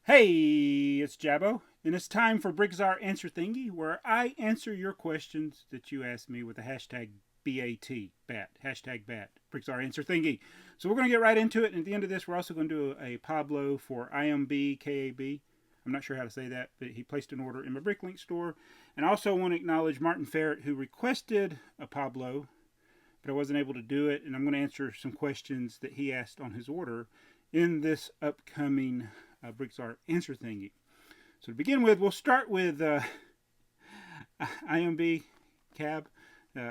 Hey, it's Jaabo, and it's time for BrickTsar Answer Thingy, where I answer your questions that you ask me with the hashtag BAT, hashtag BAT, BrickTsar Answer Thingy. So we're going to get right into it, and at the end of this, we're also going to do a PABLO for IMBKAB. I'm not sure how to say that, but he placed an order in my Bricklink store. And I also want to acknowledge MattenFerret, who requested a PABLO, but I wasn't able to do it, and I'm going to answer some questions that he asked on his order in this upcoming BrickTsar Answer Thingy. So to begin with, we'll start with IMB Cab,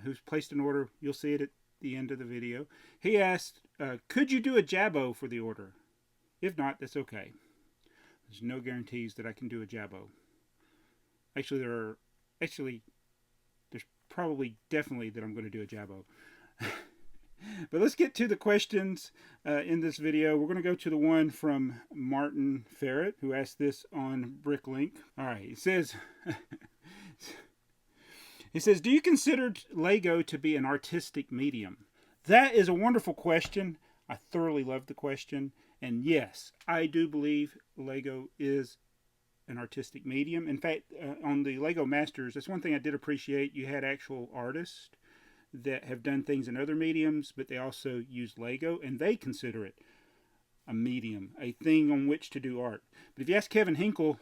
who's placed an order. You'll see it at the end of the video. He asked, could you do a Jaabo for the order? If not, that's okay. There's no guarantees that I can do a Jaabo. There's probably definitely that I'm going to do a Jaabo. But let's get to the questions in this video. We're going to go to the one from MattenFerret, who asked this on Bricklink. All right, he says, do you consider Lego to be an artistic medium? That is a wonderful question. I thoroughly love the question. And yes, I do believe Lego is an artistic medium. In fact, on the Lego Masters, that's one thing I did appreciate. You had actual artists that have done things in other mediums, but they also use Lego, and they consider it a medium, a thing on which to do art. But if you ask Kevin Hinkle,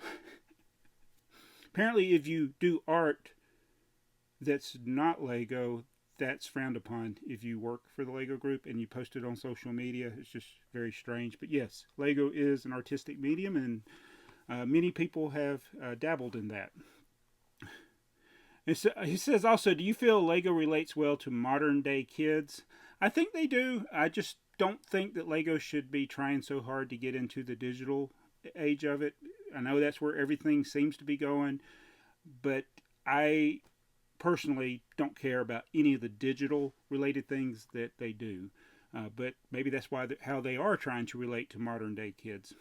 apparently if you do art that's not Lego, that's frowned upon if you work for the Lego group and you post it on social media. It's just very strange. But yes, Lego is an artistic medium, and many people have dabbled in that. He says also, do you feel Lego relates well to modern day kids? I think they do. I just don't think that Lego should be trying so hard to get into the digital age of it. I know that's where everything seems to be going, but I personally don't care about any of the digital related things that they do. But maybe that's how they are trying to relate to modern day kids.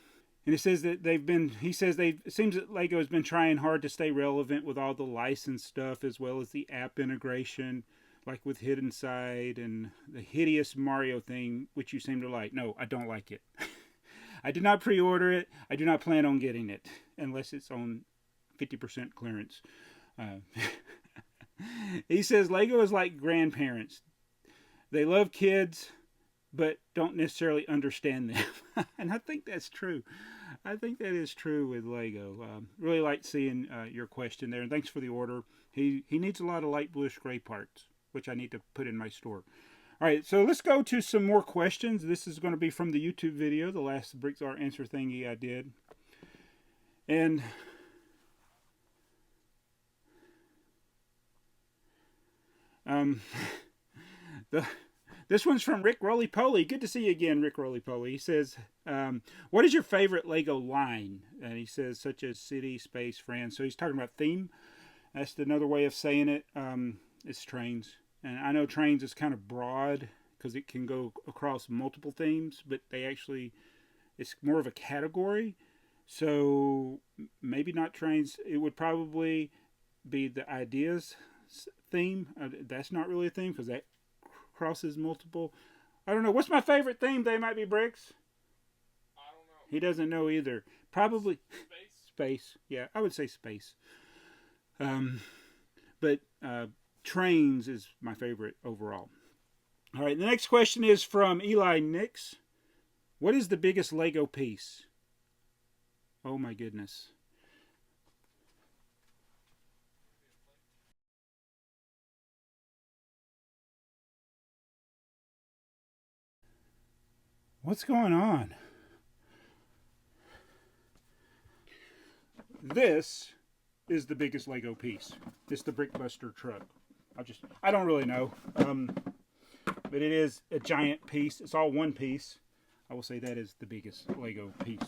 And it says that it seems that Lego has been trying hard to stay relevant with all the licensed stuff, as well as the app integration, like with Hidden Side and the hideous Mario thing, which you seem to like. No, I don't like it. I did not pre-order it. I do not plan on getting it, unless it's on 50% clearance. He says Lego is like grandparents. They love kids, but don't necessarily understand them. And I think that's true. I think that is true with Lego. Really like seeing your question there, and thanks for the order. He needs a lot of light bluish gray parts, which I need to put in my store. All right, so let's go to some more questions. This is going to be from the YouTube video, the last BrickTsar Answer Thingy I did. And this one's from Rick Rolypoly. Good to see you again, Rick Rolypoly. He says, what is your favorite Lego line? And he says, such as city, space, friends. So he's talking about theme. That's another way of saying it. It's trains. And I know trains is kind of broad because it can go across multiple themes, but it's more of a category. So maybe not trains. It would probably be the ideas theme. That's not really a theme because that crosses multiple. I don't know. What's my favorite theme? TheyMightBeBricks. I don't know. He doesn't know either. Probably space. Yeah, I would say space. But trains is my favorite overall. All right. The next question is from Eli Nix. What is the biggest Lego piece? Oh my goodness. What's going on? This is the biggest Lego piece. It's the Brickbuster truck. I don't really know. But it is a giant piece. It's all one piece. I will say that is the biggest Lego piece.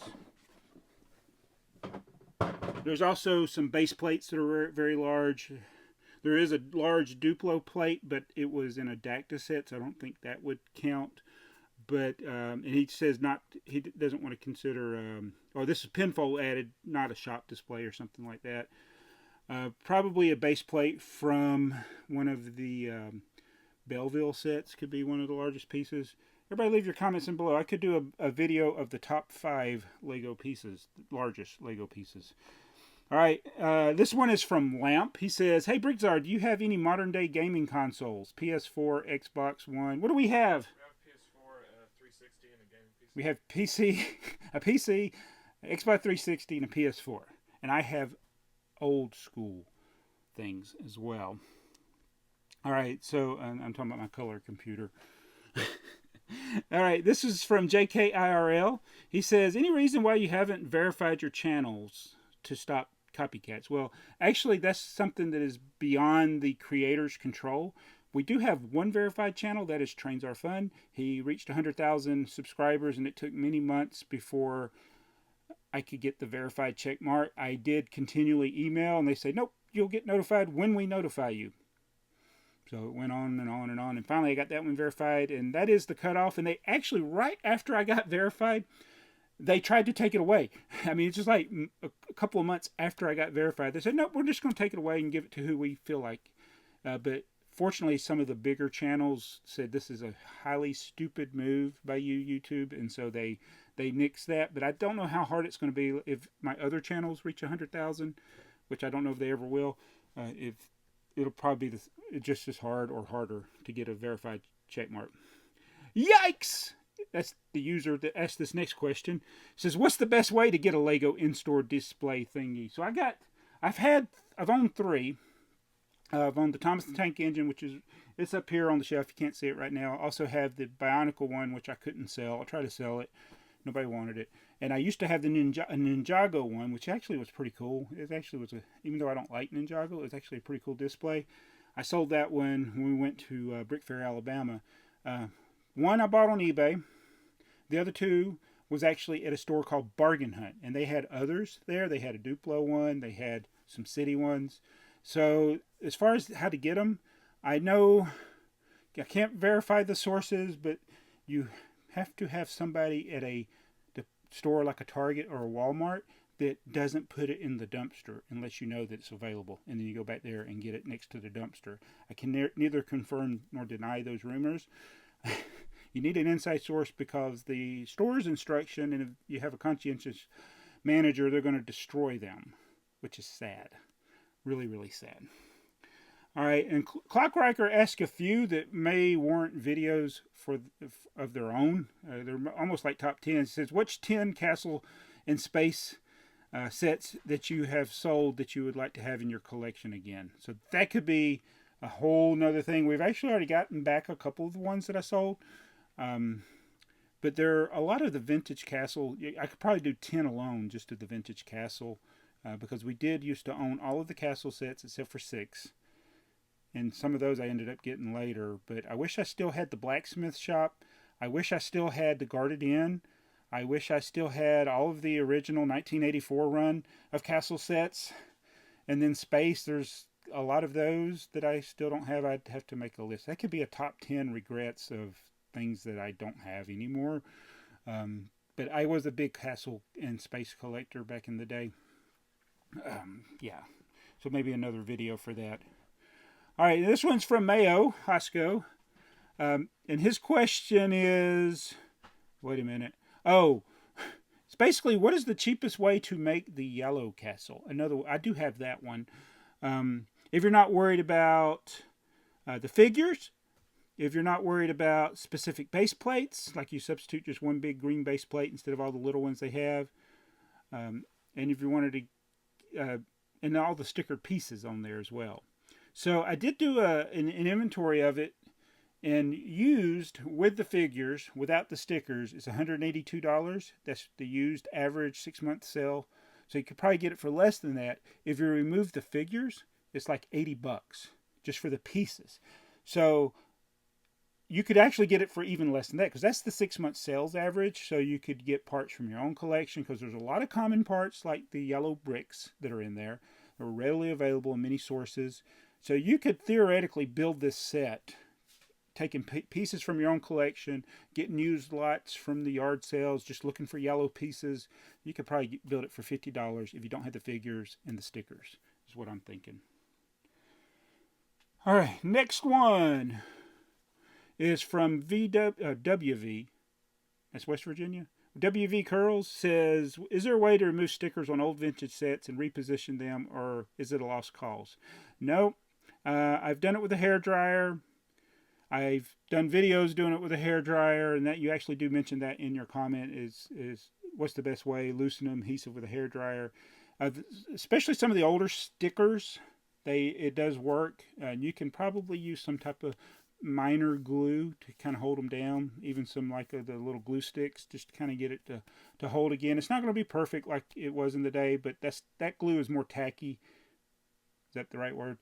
There's also some base plates that are very large. There is a large Duplo plate, but it was in a Dacta set, so I don't think that would count. But and he says he doesn't want to consider. This is pinfold added, not a shop display or something like that. Probably a base plate from one of the Belleville sets could be one of the largest pieces. Everybody leave your comments in below. I could do a video of the top 5 Lego pieces, largest Lego pieces. All right, this one is from Lamp. He says, "Hey BrickTsar, do you have any modern day gaming consoles? PS4, Xbox One. What do we have?" We have PS4, 360, and a gaming PC. We have a PC, Xbox 360, and a PS4. And I have old school things as well. All right, so I'm talking about my color computer. All right, this is from jkirl. He says, "Any reason why you haven't verified your channels to stop copycats?" Well, actually, that's something that is beyond the creator's control. We do have one verified channel, that is Trains Are Fun. He reached 100,000 subscribers, and it took many months before I could get the verified check mark. I did continually email, and they say, "Nope, you'll get notified when we notify you." So it went on and on and on. And finally, I got that one verified. And that is the cutoff. And they actually, right after I got verified, they tried to take it away. I mean, it's just like a couple of months after I got verified. They said, "Nope, we're just going to take it away and give it to who we feel like." But fortunately, some of the bigger channels said this is a highly stupid move by you, YouTube. And so they nixed that. But I don't know how hard it's going to be if my other channels reach 100,000, which I don't know if they ever will. If it'll probably be just as hard or harder to get a verified check mark. Yikes! That's the user that asked this next question. It says, "What's the best way to get a Lego in-store display thingy?" So I've owned 3. I've owned the Thomas the Tank Engine, which it's up here on the shelf. You can't see it right now. I also have the Bionicle one, which I couldn't sell. I tried to sell it. Nobody wanted it. And I used to have the Ninjago one, which actually was pretty cool. It actually was even though I don't like Ninjago, it was actually a pretty cool display. I sold that one when we went to Brick Fair, Alabama. One I bought on eBay. The other 2 was actually at a store called Bargain Hunt, and they had others there. They had a Duplo one. They had some city ones. So as far as how to get them, I know I can't verify the sources, but you have to have somebody at the store like a Target or a Walmart that doesn't put it in the dumpster unless you know that it's available, and then you go back there and get it next to the dumpster. I can neither confirm nor deny those rumors. You need an inside source because the store's instruction, and if you have a conscientious manager, they're going to destroy them, which is sad. Really, really sad. All right, and Klokriecher asked a few that may warrant videos of their own. They're almost like top 10. It says, "Which 10 castle and space sets that you have sold that you would like to have in your collection again?" So that could be a whole nother thing. We've actually already gotten back a couple of the ones that I sold. But there are a lot of the vintage castle. I could probably do 10 alone just of the vintage castle because we did used to own all of the castle sets except for 6. And some of those I ended up getting later. But I wish I still had the blacksmith shop. I wish I still had the guarded inn. I wish I still had all of the original 1984 run of castle sets. And then space, there's a lot of those that I still don't have. I'd have to make a list. That could be a top 10 regrets of things that I don't have anymore. But I was a big castle and space collector back in the day. Yeah. So maybe another video for that. All right, this one's from Mayo, Hosko. And his question is, wait a minute. Oh, it's basically, what is the cheapest way to make the yellow castle? I do have that one. If you're not worried about the figures, if you're not worried about specific base plates, like you substitute just one big green base plate instead of all the little ones they have, and if you wanted to, and all the stickered pieces on there as well. So I did do an inventory of it, and used with the figures, without the stickers, it's $182. That's the used average 6-month sale. So you could probably get it for less than that. If you remove the figures, it's like $80 just for the pieces. So you could actually get it for even less than that because that's the 6-month sales average. So you could get parts from your own collection because there's a lot of common parts like the yellow bricks that are in there. They're readily available in many sources. So you could theoretically build this set, taking pieces from your own collection, getting used lots from the yard sales, just looking for yellow pieces. You could probably build it for $50 if you don't have the figures and the stickers, is what I'm thinking. All right, next one is from WV. That's West Virginia. WV Curls says, is there a way to remove stickers on old vintage sets and reposition them, or is it a lost cause? No. I've done it with a hairdryer. I've done videos doing it with a hairdryer, and that you actually do mention that in your comment is what's the best way? Loosen them, adhesive with a hairdryer. Especially some of the older stickers, it does work. And you can probably use some type of minor glue to kind of hold them down. Even some like the little glue sticks, just to kind of get it to hold again. It's not going to be perfect like it was in the day, but that glue is more tacky. Is that the right word?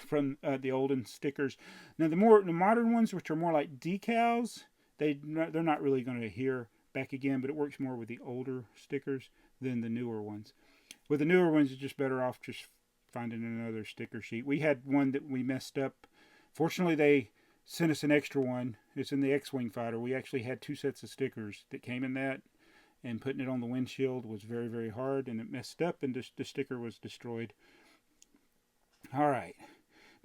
From the olden stickers. Now the modern ones, which are more like decals, they're not really going to adhere back again, but it works more with the older stickers than the newer ones. With the newer ones, you're just better off just finding another sticker sheet. We had one that we messed up. Fortunately, they sent us an extra one. It's in the X-Wing fighter. We actually had 2 sets of stickers that came in that, and putting it on the windshield was very, very hard, and it messed up, and the sticker was destroyed. All right.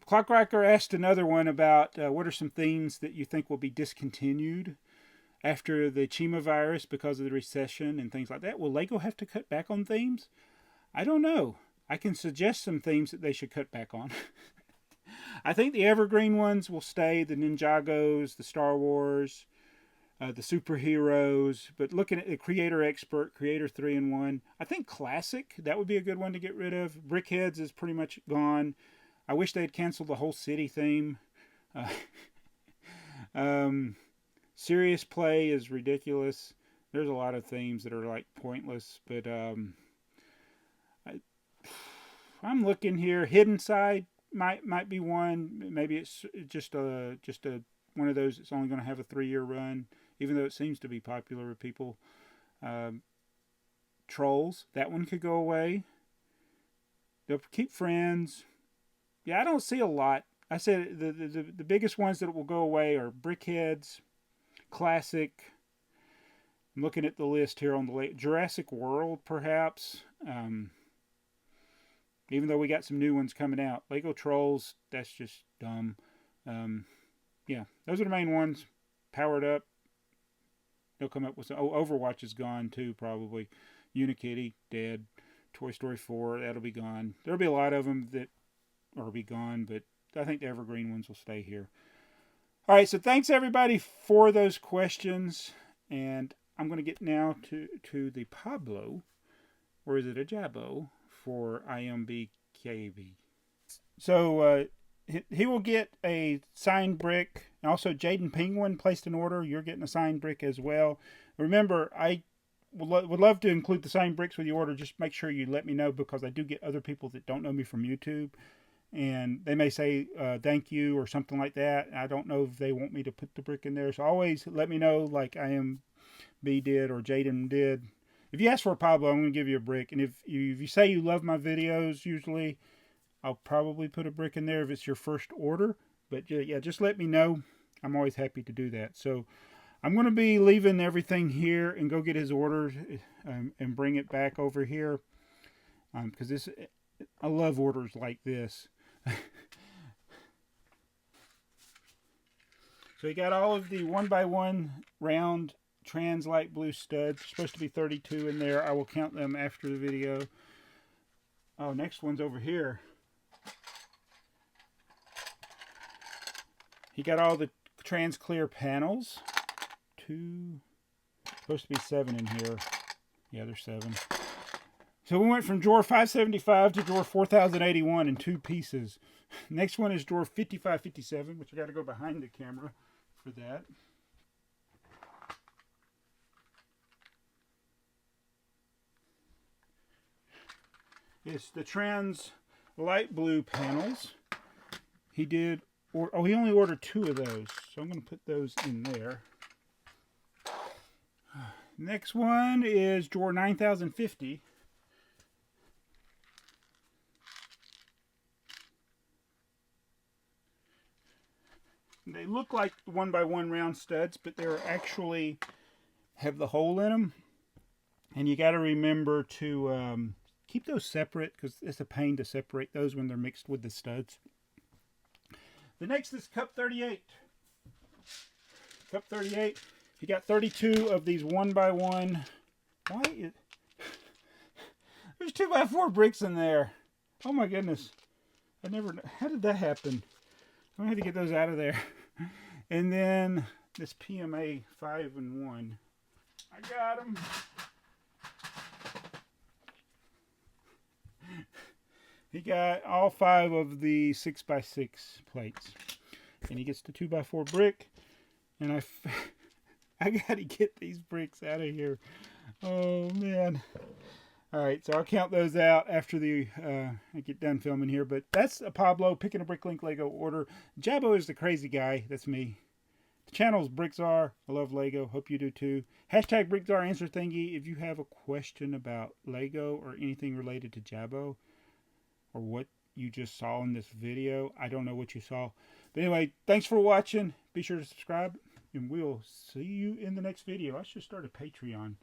Klokriecher asked another one about what are some themes that you think will be discontinued after the Chima virus because of the recession and things like that. Will Lego have to cut back on themes? I don't know. I can suggest some themes that they should cut back on. I think the evergreen ones will stay, the Ninjagos, the Star Wars, the superheroes. But looking at the Creator Expert, Creator 3-in-1, I think Classic, that would be a good one to get rid of. Brickheads is pretty much gone. I wish they'd canceled the whole city theme. Serious Play is ridiculous. There's a lot of themes that are like pointless, but I'm looking here. Hidden Side might be one. Maybe it's just a one of those that's only going to have a 3-year run, even though it seems to be popular with people. Trolls, that one could go away. They'll keep Friends. Yeah, I don't see a lot. I said the biggest ones that will go away are Brickheads, Classic. I'm looking at the list here on the late Jurassic World, perhaps. Even though we got some new ones coming out. Lego Trolls, that's just dumb. Yeah, those are the main ones. Powered Up. They'll come up with some. Oh, Overwatch is gone too, probably. Unikitty, dead. Toy Story 4, that'll be gone. There'll be a lot of them that will be gone, but I think the evergreen ones will stay here. All right, so thanks everybody for those questions. And I'm going to get now to the PABLO, or is it a Jaabo, for IMBKB. So he will get a signed brick. And also Jaden Penguin placed an order. You're getting a signed brick as well. Remember, I would love to include the signed bricks with your order. Just make sure you let me know, because I do get other people that don't know me from YouTube. And they may say thank you or something like that. I don't know if they want me to put the brick in there. So always let me know, like IMB did or Jaden did. If you ask for a PABLO, I'm going to give you a brick. And if you say you love my videos, usually I'll probably put a brick in there if it's your first order. But yeah, just let me know. I'm always happy to do that. So I'm going to be leaving everything here and go get his orders and bring it back over here. Because I love orders like this. So he got all of the 1x1 round trans light blue studs. There's supposed to be 32 in there. I will count them after the video. Oh, next one's over here. He got all the trans clear panels. Supposed to be 7 in here. Yeah, there's 7. So we went from drawer 575 to drawer 4081 in 2 pieces. Next one is drawer 5557, which I got to go behind the camera for that. It's the trans light blue panels. He did, he only ordered 2 of those, so I'm going to put those in there. Next one is drawer 9050. They look like 1x1 round studs, but they're actually have the hole in them. And you got to remember to keep those separate, because it's a pain to separate those when they're mixed with the studs. The next is Cup 38. Cup 38. He got 32 of these 1x1. Why is... There's 2x4 bricks in there. Oh my goodness. I never... How did that happen? I'm going to have to get those out of there. And then this PMA 5-in-1. I got them. He got all 5 of the 6x6 plates. And he gets the 2x4 brick. And I got to get these bricks out of here. Oh, man. Alright, so I'll count those out after I get done filming here. But that's a Pablo picking a Bricklink Lego order. Jaabo is the crazy guy. That's me. The channel's BrickTsar. I love Lego. Hope you do too. Hashtag BrickTsar Answer Thingy. If you have a question about Lego or anything related to Jaabo or what you just saw in this video, I don't know what you saw. But anyway, thanks for watching. Be sure to subscribe. And we'll see you in the next video. I should start a Patreon.